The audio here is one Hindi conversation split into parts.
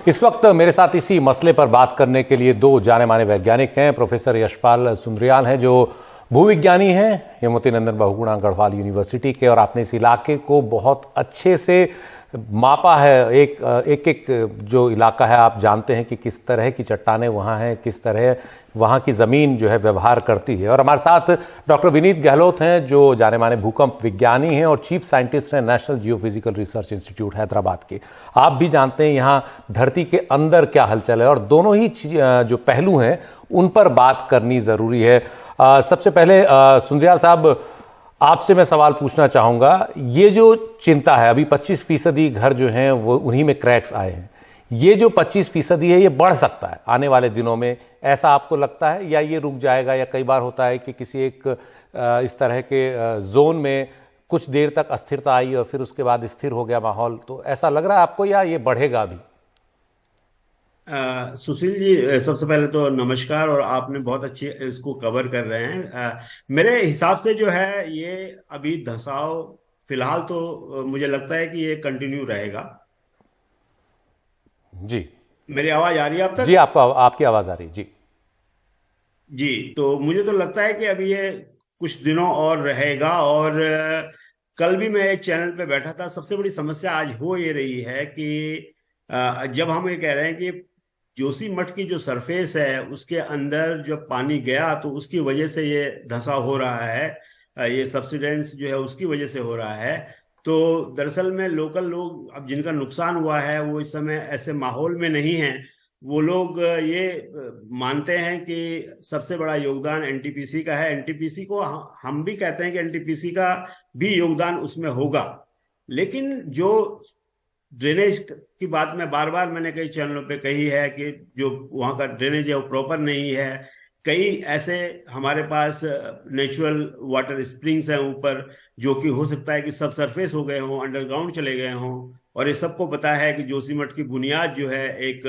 इस वक्त मेरे साथ इसी मसले पर बात करने के लिए दो जाने माने वैज्ञानिक हैं। प्रोफेसर यशपाल सुंदरियाल हैं जो भूविज्ञानी हैं हेमवती नंदन बहुगुणा गढ़वाल यूनिवर्सिटी के, और आपने इस इलाके को बहुत अच्छे से मापा है। एक जो इलाका है आप जानते हैं कि किस तरह की चट्टानें वहाँ हैं, किस तरह वहाँ की ज़मीन जो है व्यवहार करती है। और हमारे साथ डॉक्टर विनीत गहलोत हैं जो जाने माने भूकंप विज्ञानी हैं और चीफ साइंटिस्ट हैं national geophysical research institute Hyderabad के। आप भी जानते हैं यहाँ धरती के अंदर क्या हलचल है, और दोनों ही जो पहलू हैं उन पर बात करनी ज़रूरी है। सबसे पहले सुंदरियाल साहब, आपसे मैं सवाल पूछना चाहूँगा, ये जो चिंता है, अभी 25% घर जो हैं वो उन्हीं में क्रैक्स आए हैं, ये जो 25% है ये बढ़ सकता है आने वाले दिनों में, ऐसा आपको लगता है, या ये रुक जाएगा? या कई बार होता है कि किसी एक इस तरह के जोन में कुछ देर तक अस्थिरता आई और फिर उसके बाद स्थिर हो गया माहौल, तो ऐसा लग रहा है आपको, या ये बढ़ेगा अभी? सुशील जी, सबसे पहले तो नमस्कार, और आपने बहुत अच्छी इसको कवर कर रहे हैं। मेरे हिसाब से जो है ये अभी धंसाव फिलहाल तो मुझे लगता है कि ये कंटिन्यू रहेगा। जी, मेरी आवाज आ रही है आप तक? जी, आपको आपकी आवाज आ रही है। जी जी, तो मुझे तो लगता है कि अभी ये कुछ दिनों और रहेगा। और कल भी मैं एक चैनल पे बैठा था। सबसे बड़ी समस्या आज हो ये रही है कि जब हम ये कह रहे हैं कि जोशीमठ की जो सरफेस है उसके अंदर जब पानी गया तो उसकी वजह से ये धंसा हो रहा है, ये सब्सिडेंस जो है उसकी वजह से हो रहा है। तो दरअसल में लोकल लोग अब जिनका नुकसान हुआ है वो इस समय ऐसे माहौल में नहीं है। वो लोग ये मानते हैं कि सबसे बड़ा योगदान एनटीपीसी का है। एनटीपीसी को हम भी कहते हैं कि एनटीपीसी का भी योगदान उसमें होगा, लेकिन जो ड्रेनेज की बात मैं बार बार मैंने कई चैनलों पे कही है कि जो वहाँ का ड्रेनेज है वो प्रॉपर नहीं है। कई ऐसे हमारे पास नेचुरल वाटर स्प्रिंग्स हैं ऊपर, जो कि हो सकता है कि सब सरफेस हो गए हों, अंडरग्राउंड चले गए हों। और ये सबको पता है कि जोशीमठ की बुनियाद जो है एक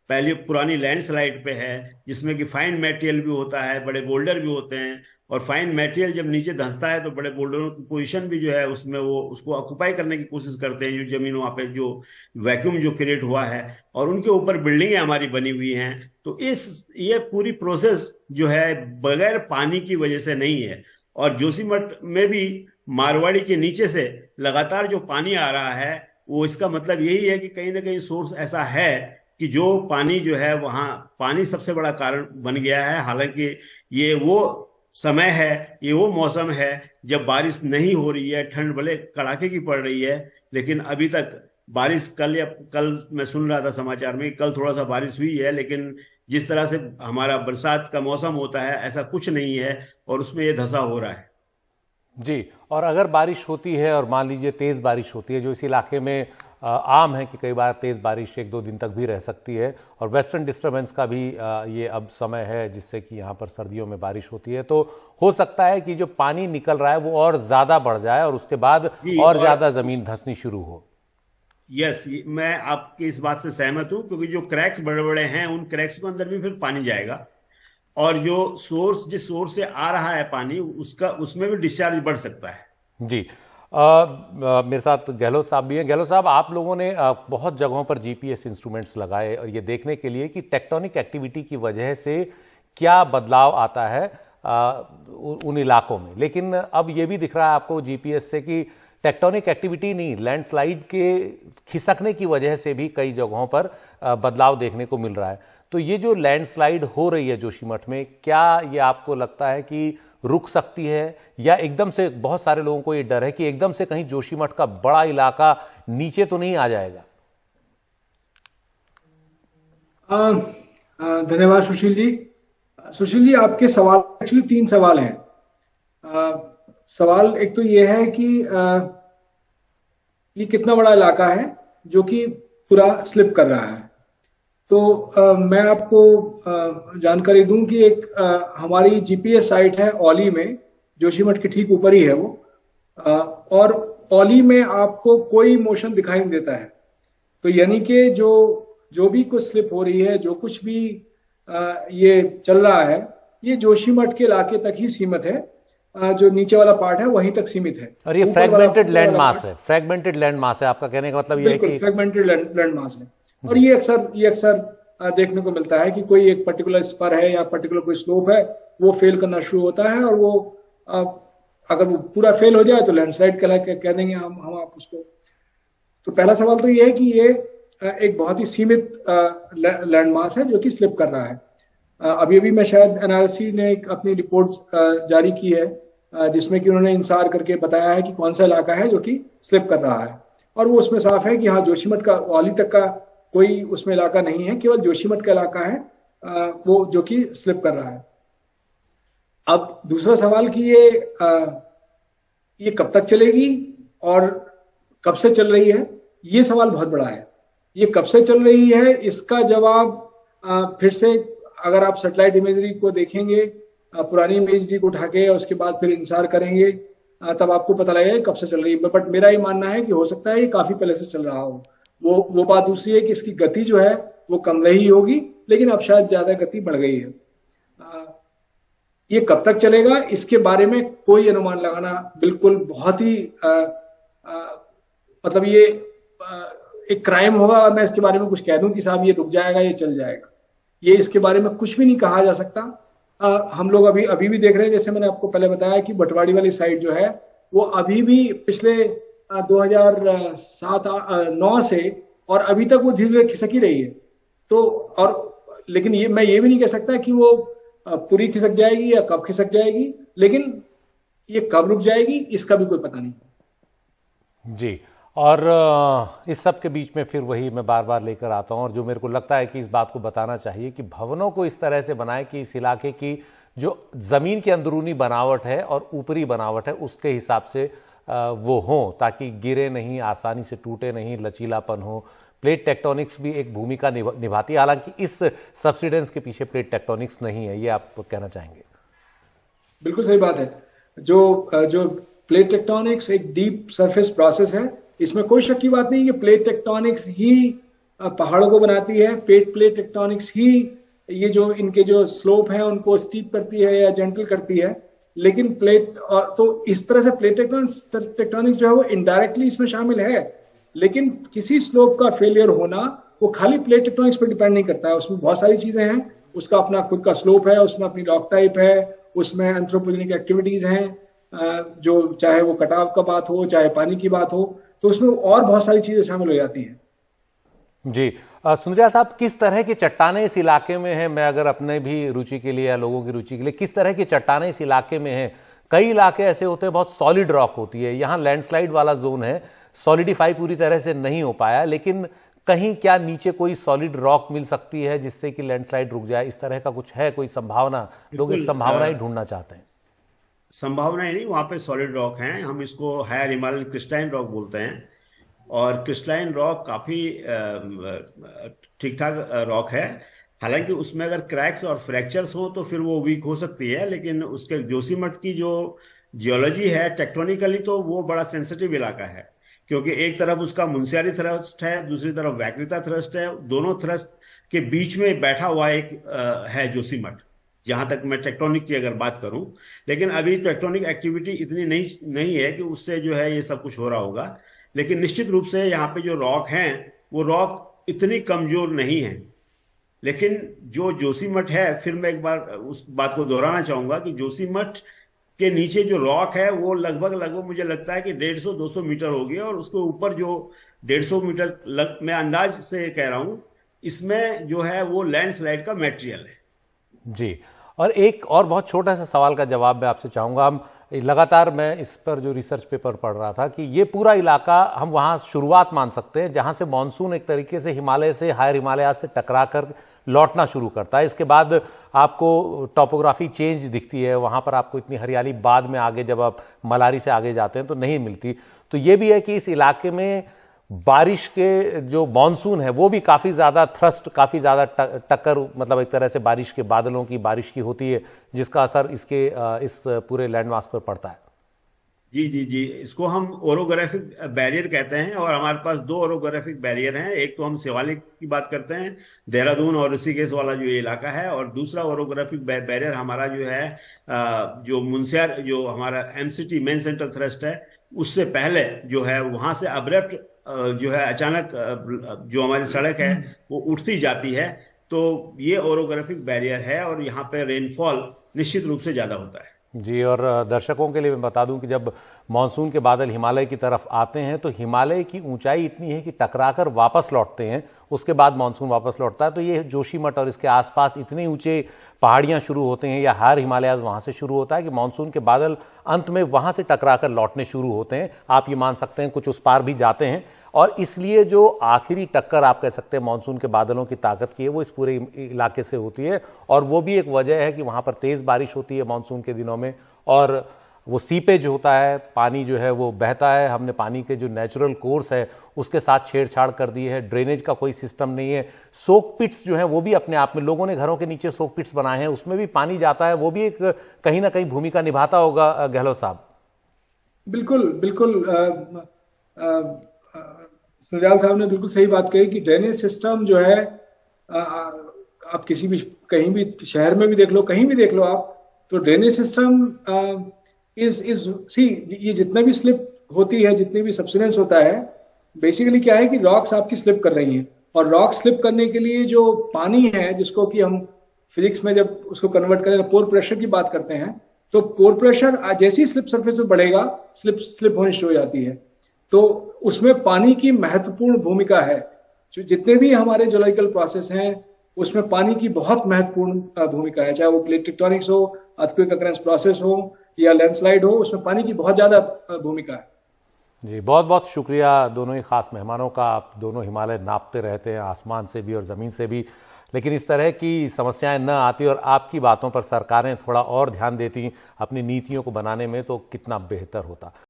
पहले पुरानी लैंडस्लाइड पे है, जिसमें कि फाइन मटेरियल भी होता है, बड़े बोल्डर भी होते हैं। और फाइन मटेरियल जब नीचे धंसता है तो बड़े बोल्डरों की पोजीशन भी जो है उसमें वो उसको ऑक्युपाई करने की कोशिश करते हैं, जो जमीन वहाँ पे जो वैक्यूम जो क्रिएट हुआ है, और उनके ऊपर बिल्डिंगें हमारी बनी हुई हैं। तो ये पूरी प्रोसेस जो है बगैर पानी की वजह से नहीं है। और जोशीमठ में भी मारवाड़ी के नीचे से लगातार जो पानी आ रहा है वो इसका मतलब यही है कि कहीं ना कहीं सोर्स ऐसा है कि जो पानी जो है वहाँ पानी सबसे बड़ा कारण बन गया है। हालांकि ये वो समय है, ये वो मौसम है जब बारिश नहीं हो रही है, ठंड भले कड़ाके की पड़ रही है, लेकिन अभी तक बारिश कल मैं सुन रहा था समाचार में, कल थोड़ा सा बारिश हुई है, लेकिन जिस तरह से हमारा बरसात का मौसम होता है ऐसा कुछ नहीं है, और उसमें ये धंसा हो रहा है। जी, और अगर बारिश होती है और मान लीजिए तेज बारिश होती है, जो इस इलाके में आम है कि कई बार तेज बारिश 1-2 दिन तक भी रह सकती है, और वेस्टर्न डिस्टर्बेंस का भी ये अब समय है जिससे कि यहाँ पर सर्दियों में बारिश होती है, तो हो सकता है कि जो पानी निकल रहा है वो और ज्यादा बढ़ जाए और उसके बाद और ज्यादा जमीन धंसनी शुरू हो। यस, मैं आपकी इस बात से सहमत हूं, क्योंकि जो क्रैक्स बड़े बड़े हैं उन क्रैक्स के अंदर भी फिर पानी जाएगा, और जो जिस सोर्स से आ रहा है पानी उसमें भी डिस्चार्ज बढ़ सकता है। जी, मेरे साथ गहलोत साहब भी हैं। गहलोत साहब, आप लोगों ने बहुत जगहों पर जीपीएस इंस्ट्रूमेंट्स लगाए और ये देखने के लिए कि टेक्टोनिक एक्टिविटी की वजह से क्या बदलाव आता है उन इलाकों में, लेकिन अब ये भी दिख रहा है आपको जीपीएस से कि टेक्टोनिक एक्टिविटी नहीं, लैंडस्लाइड के खिसकने की वजह से भी कई जगहों पर बदलाव देखने को मिल रहा है। तो ये जो लैंडस्लाइड हो रही है जोशीमठ में, क्या ये आपको लगता है कि रुक सकती है, या एकदम से बहुत सारे लोगों को ये डर है कि एकदम से कहीं जोशीमठ का बड़ा इलाका नीचे तो नहीं आ जाएगा? धन्यवाद सुशील जी। सुशील जी, आपके सवाल एक्चुअली 3 सवाल हैं। सवाल एक तो ये है कि ये कितना बड़ा इलाका है जो कि पूरा स्लिप कर रहा है। तो मैं आपको जानकारी दूं कि एक हमारी जीपीएस साइट है औली में, जोशीमठ के ठीक ऊपर ही है वो, और औली में आपको कोई मोशन दिखाई नहीं देता है। तो यानी कि जो भी कुछ स्लिप हो रही है, जो कुछ भी ये चल रहा है, ये जोशीमठ के इलाके तक ही सीमित है। जो नीचे वाला पार्ट है वहीं तक सीमित है। और ये फ्रैगमेंटेड लैंड मास है, फ्रैगमेंटेड लैंड मास है, आपका कहने का मतलब ये है कि फ्रैगमेंटेड लैंड मास है। और ये अक्सर देखने को मिलता है कि कोई एक पर्टिकुलर स्पर है या पर्टिकुलर कोई स्लोप है, वो फेल करना शुरू होता है, और वो अ, अगर वो पूरा फेल हो जाए तो लैंडस्लाइड कह देंगे हम आप उसको। तो पहला सवाल तो ये है कि ये एक बहुत ही सीमित लैंड मास है जो कि स्लिप कर रहा है। अभी अभी मैं शायद एनआरसी ने एक अपनी रिपोर्ट जारी की है, जिसमें कि उन्होंने इंसार करके बताया है कि कौन सा इलाका है जो कि स्लिप कर रहा है, और वो उसमें साफ है कि हाँ, जोशीमठ का औली तक का कोई उसमें इलाका नहीं है, केवल जोशीमठ का इलाका है वो जो कि स्लिप कर रहा है। अब दूसरा सवाल कि ये कब तक चलेगी और कब से चल रही है, ये सवाल बहुत बड़ा है। ये कब से चल रही है इसका जवाब फिर से अगर आप सैटेलाइट इमेजरी को देखेंगे, पुरानी इमेजरी को उठा के उसके बाद फिर इंसार करेंगे, तब आपको पता लगेगा कब से चल रही है। बट मेरा ये मानना है कि हो सकता है ये काफी पहले से चल रहा हो। वो बात दूसरी है कि इसकी गति जो है वो कम रही होगी, लेकिन अब शायद ज्यादा गति बढ़ गई है। ये कब तक चलेगा इसके बारे में कोई अनुमान लगाना बिल्कुल बहुत ही मतलब ये एक क्राइम होगा मैं इसके बारे में कुछ कह दूं कि साहब ये रुक जाएगा, ये चल जाएगा। ये इसके बारे में कुछ भी नहीं कहा जा सकता। हम लोग अभी भी देख रहे हैं, जैसे मैंने आपको पहले बताया कि बटवाड़ी वाली साइड जो है वो अभी भी पिछले 2007-9 से और अभी तक वो धीरे धीरे खिसक ही रही है। तो और लेकिन मैं ये भी नहीं कह सकता कि वो पूरी खिसक जाएगी या कब खिसक जाएगी, लेकिन ये कब रुक जाएगी इसका भी कोई पता नहीं। जी, और इस सब के बीच में फिर वही मैं बार बार लेकर आता हूं, और जो मेरे को लगता है कि इस बात को बताना चाहिए कि भवनों को इस तरह से बनाएं कि इस इलाके की जो जमीन की अंदरूनी बनावट है और ऊपरी बनावट है उसके हिसाब से वो हो, ताकि गिरे नहीं, आसानी से टूटे नहीं, लचीलापन हो। प्लेट टेक्टोनिक्स भी एक भूमिका निभाती है, हालांकि इस सब्सिडेंस के पीछे प्लेट टेक्टोनिक्स नहीं है, ये आप कहना चाहेंगे? बिल्कुल सही बात है। जो प्लेट टेक्टोनिक्स एक डीप सरफेस प्रोसेस है, इसमें कोई शक की बात नहीं कि प्लेट टेक्टोनिक्स ही पहाड़ों को बनाती है। प्लेट टेक्टोनिक्स ही ये जो इनके जो स्लोप है उनको स्टीप करती है या जेंटल करती है। लेकिन तो इस तरह से प्लेट टेक्टोनिक्स जो है वो इनडायरेक्टली इसमें शामिल है, लेकिन किसी स्लोप का फेलियर होना वो खाली प्लेट टेक्टोनिक्स पर डिपेंड नहीं करता है। उसमें बहुत सारी चीजें हैं, उसका अपना खुद का स्लोप है, उसमें अपनी रॉक टाइप है, उसमें एंथ्रोपोजेनिक एक्टिविटीज हैं, जो चाहे वो कटाव का बात हो चाहे पानी की बात हो, तो उसमें और बहुत सारी चीजें शामिल हो जाती हैं। जी, सुंदरियाल साहब, किस तरह की चट्टानें इस इलाके में हैं? मैं अगर अपने भी रुचि के लिए या लोगों की रुचि के लिए, किस तरह की चट्टानें इस इलाके में हैं? कई इलाके ऐसे होते हैं बहुत सॉलिड रॉक होती है, यहाँ लैंडस्लाइड वाला जोन है, सॉलिडिफाई पूरी तरह से नहीं हो पाया, लेकिन कहीं क्या नीचे कोई सॉलिड रॉक मिल सकती है जिससे कि लैंडस्लाइड रुक जाए? इस तरह का कुछ है कोई संभावना? लोग एक संभावना ही ढूंढना चाहते हैं। संभावना ही नहीं, वहां पे सॉलिड रॉक हैं। हम इसको हायर हिमालयन क्रिस्टलाइन रॉक बोलते हैं, और क्रिस्टलाइन रॉक काफी ठीक ठाक रॉक है। हालांकि उसमें अगर क्रैक्स और फ्रैक्चर्स हो तो फिर वो वीक हो सकती है, लेकिन उसके जोशीमठ की जो जियोलॉजी है टेक्टोनिकली तो वो बड़ा सेंसिटिव इलाका है, क्योंकि एक तरफ उसका मुनस्यारी थ्रस्ट है, दूसरी तरफ वैकृता थ्रस्ट है। दोनों थ्रस्ट के बीच में बैठा हुआ एक है जोशीमठ, जहां तक मैं टेक्टोनिक की अगर बात करूं। लेकिन अभी टेक्टोनिक एक्टिविटी इतनी नहीं है कि उससे जो है ये सब कुछ हो रहा होगा। लेकिन निश्चित रूप से यहाँ पे जो रॉक हैं वो रॉक इतनी कमजोर नहीं है। लेकिन जो जोशीमठ है, फिर मैं एक बार उस बात को दोहराना चाहूंगा कि जोशीमठ के नीचे जो रॉक है वो लगभग मुझे लगता है कि 150-200 मीटर होगी, और उसके ऊपर जो 150 मीटर मैं अंदाज से कह रहा हूं, इसमें जो है वो लैंडस्लाइड का मटेरियल है। जी, और एक और बहुत छोटा सा सवाल का जवाब मैं आपसे चाहूंगा। हम लगातार मैं इस पर जो रिसर्च पेपर पढ़ रहा था कि ये पूरा इलाका हम वहां शुरुआत मान सकते हैं जहां से मानसून एक तरीके से हिमालय से, हायर हिमालय से टकरा कर लौटना शुरू करता है। इसके बाद आपको टॉपोग्राफी चेंज दिखती है, वहां पर आपको इतनी हरियाली बाद में आगे जब आप मलारी से आगे जाते हैं तो नहीं मिलती। तो ये भी है कि इस इलाके में बारिश के जो मानसून है वो भी काफी ज्यादा थ्रस्ट, काफी ज्यादा टक्कर, मतलब एक तरह से बारिश के बादलों की बारिश की होती है, जिसका असर इस पूरे लैंडमास पर पड़ता है। जी, इसको हम ओरोग्राफिक बैरियर कहते हैं, और हमारे पास 2 ओरोग्राफिक बैरियर हैं। एक तो हम शिवालिक की बात करते हैं, देहरादून और ऋषिकेश वाला जो ये इलाका है, और दूसरा ओरोग्राफिक बैरियर हमारा जो है जो मुनस्यार, जो हमारा एमसीटी मेन सेंट्रल थ्रस्ट है, उससे पहले जो है वहां से अब्रप्ट जो है अचानक जो हमारी सड़क है वो उठती जाती है, तो ये ओरोग्राफिक बैरियर है और यहाँ पे रेनफॉल निश्चित रूप से ज्यादा होता है। जी, और दर्शकों के लिए मैं बता दूं कि जब मानसून के बादल हिमालय की तरफ आते हैं तो हिमालय की ऊंचाई इतनी है कि टकराकर वापस लौटते हैं, उसके बाद मानसून वापस लौटता है। तो ये जोशीमठ और इसके आसपास इतने ऊंचे पहाड़ियां शुरू होते हैं या हार हिमालय वहां से शुरू होता है कि मानसून के बादल अंत में वहां से टकराकर लौटने शुरू होते हैं। आप ये मान सकते हैं कुछ उस पार भी जाते हैं, और इसलिए जो आखिरी टक्कर आप कह सकते हैं मानसून के बादलों की ताकत की है वो इस पूरे इलाके से होती है। और वो भी एक वजह है कि वहां पर तेज बारिश होती है मानसून के दिनों में, और वो सीपेज होता है, पानी जो है वो बहता है। हमने पानी के जो नेचुरल कोर्स है उसके साथ छेड़छाड़ कर दी है। ड्रेनेज का कोई सिस्टम नहीं है। सोक पिट्स जो है वो भी अपने आप में, लोगों ने घरों के नीचे सोक पिट्स बनाए हैं, उसमें भी पानी जाता है। वो भी एक कहीं ना कहीं भूमिका निभाता होगा गहलोत साहब। बिल्कुल बिल्कुल, सुरजाल साहब ने बिल्कुल सही बात कही कि ड्रेनेज सिस्टम जो है, आप किसी भी कहीं भी शहर में भी देख लो, कहीं भी देख लो आप, तो ड्रेनेज सिस्टम ये जितना भी स्लिप होती है, जितने भी सब्सिडेंस होता है, बेसिकली क्या है कि रॉक्स आपकी स्लिप कर रही हैं, और रॉक स्लिप करने के लिए जो पानी है, जिसको कि हम फिजिक्स में जब उसको कन्वर्ट करें तो पोर प्रेशर की बात करते हैं, तो पोर प्रेशर जैसे ही स्लिप सरफेस पे बढ़ेगा, स्लिप होनी शुरू हो जाती है। तो उसमें पानी की महत्वपूर्ण भूमिका है। जो जितने भी हमारे जियोलॉजिकल प्रोसेस हैं उसमें पानी की बहुत महत्वपूर्ण भूमिका है, चाहे वो प्लेट टेक्टोनिक्स हो, अर्थक्वेक अकरेंस प्रोसेस हो या लैंडस्लाइड हो, उसमें पानी की बहुत ज्यादा भूमिका है। जी, बहुत बहुत शुक्रिया दोनों ही खास मेहमानों का। आप दोनों हिमालय नापते रहते हैं, आसमान से भी और ज़मीन से भी, लेकिन इस तरह की समस्याएं न आती और आपकी बातों पर सरकारें थोड़ा और ध्यान देती अपनी नीतियों को बनाने में, तो कितना बेहतर होता।